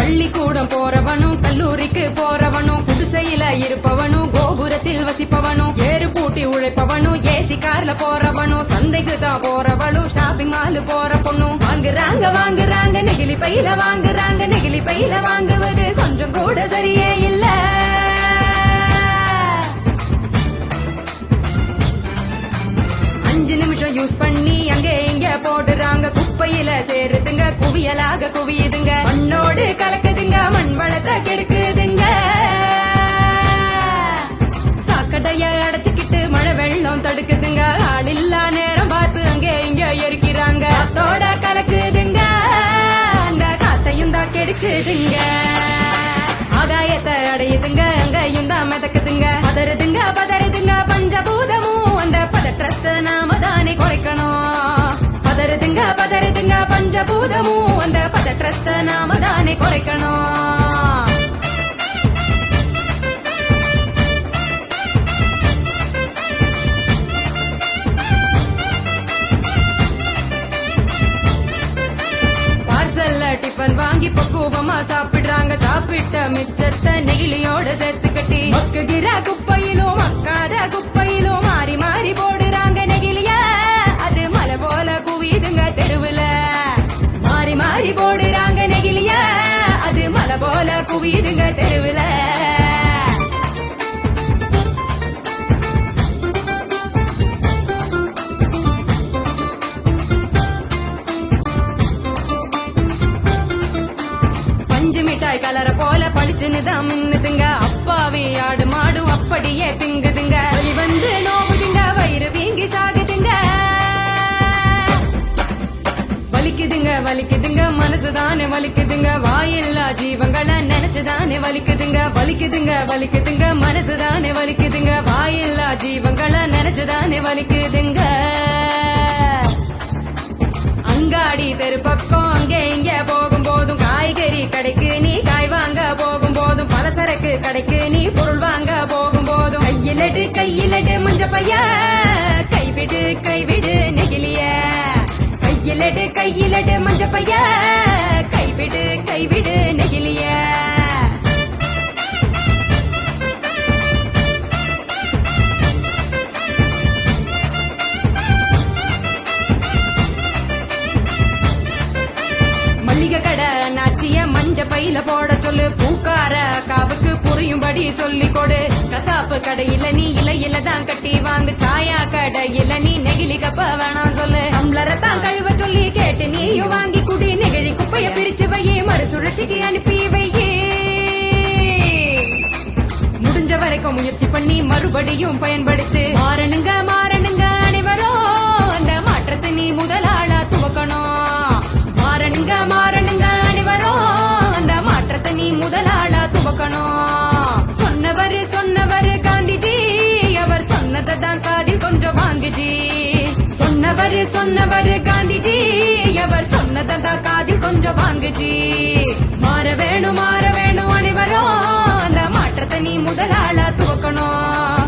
பள்ளிக்கூடம் போறவனும் கல்லூரிக்கு போறவனும் குடிசையில இருப்பவனும் கோபுரத்தில் வசிப்பவனும் ஏறு பூட்டி உழைப்பவனும் ஏசி கார்ல போறவனும் சந்தைக்கு தான் போறவனும் ஷாப்பிங் மால் போற பொண்ணும் வாங்குறாங்க நெகிழி பையில வாங்குறாங்க நெகிழி பையில வாங்குவது கொஞ்சம் கூட சரியே இல்ல. யூஸ் பண்ணி அங்கே இங்க போடுறாங்க குப்பையில சேருதுங்க குவியலாக குவியுதுங்க மண்ணோடு கலக்குதுங்க மண் வளத்தை கெடுக்குதுங்க. சாக்கடைய அடைச்சுக்கிட்டு மழை வெள்ளம் தடுக்குதுங்க ஆளில்லா நேரம் பார்த்து அங்கே இங்க எரிக்கிறாங்க காத்தோட கலக்குதுங்க அந்த காத்தையும் தான் கெடுக்குதுங்க. ஆகாயத்தை அடையுதுங்க அங்கேயும் தான் மிதக்குதுங்க பதறுதுங்க பஞ்சபூதமும் அந்த பதற்றத்தை நாம தானே குறைக்கணும். பதறுதுங்க பஞ்சபூதமும் அந்த பதற்றத்தை நாம தானே குறைக்கணும். டிஃபன் வாங்கி பக்குவமா சாப்பிடுறாங்க சாப்பிட்ட மிச்சத்தை நெகிழியோட சேர்த்து கட்டி மக்குகிற குப்பையிலும் மக்காத குப்பையிலும் மாறி மாறி போடுறாங்க நெகிழிய அது மலை போல குவியுதுங்க தெருவுல மாறி மாறி போடுறாங்க நெகிழிய அது மலை போல குவியுதுங்க தெருவுல. மிட்டாய் கலர போல பளிச்சுன்னுதான் மின்னுதுங்க அப்பாவி ஆடு மாடும் அப்படியே திங்குதுங்க வந்து நோவுதுங்க வயிறு வீங்கி சாகுதுங்க வலிக்குதுங்க மனசுதானே வலிக்குதுங்க வாயில்லா ஜீவங்களை நினைச்சுதானே வலிக்குதுங்க மனசுதானே வலிக்குதுங்க வாயில்லா ஜீவங்களை நினைச்சுதானே வலிக்குதுங்க. அங்காடி தெரு பக்கம் அங்கே இங்க போகும் போதும் காய்கறி கடைக்கு நீ காய் வாங்க போகும் போதும் பலசரக்கு கடைக்கு நீ பொருள் வாங்க போகும் போதும் கையிலடு மஞ்ச பைய கைவிடு நெகிழிய கையிலடு மஞ்ச பைய கைவிடு நெகிழிய. மல்லிகை கடை நாச்சிய மஞ்ச பையில போட சொல்லு பூக்கார காவுக்கு புரியும்படி சொல்லி கொடு கசாப்பு கடையில நீ இலையில தான் கட்டி வாங்கு சாயா கடையில நீ நெகிழி கப்ப வேணாம் சொல்லு டம்ளரை தான் கழுவ சொல்லி கேட்டு நீயும் வாங்கி குடி நெகிழி குப்பைய பிரிச்சு வையே மறுசுழற்சிக்கு அனுப்பி வையே முடிஞ்ச வரைக்கும் முயற்சி பண்ணி மறுபடியும் பயன்படுத்து மாறணுங்க அனைவரும் அந்த மாற்றத்தை நீ முதலாளா துவக்கணும். மாறணுங்க அனைவரும் அந்த மாற்றத்தை நீ முதலாளா துவக்கணும். சொன்னவர் காந்திஜி அவர் சொன்னதை தான் காதில் கொஞ்சம் வாங்குஜி சொன்னவர் காந்திஜி அவர் சொன்னதை தான் காதில் கொஞ்சம் வாங்குஜி. மாற வேணும் அனைவரும் அந்த மாற்றத்தை நீ முதலாளா துவக்கணும்.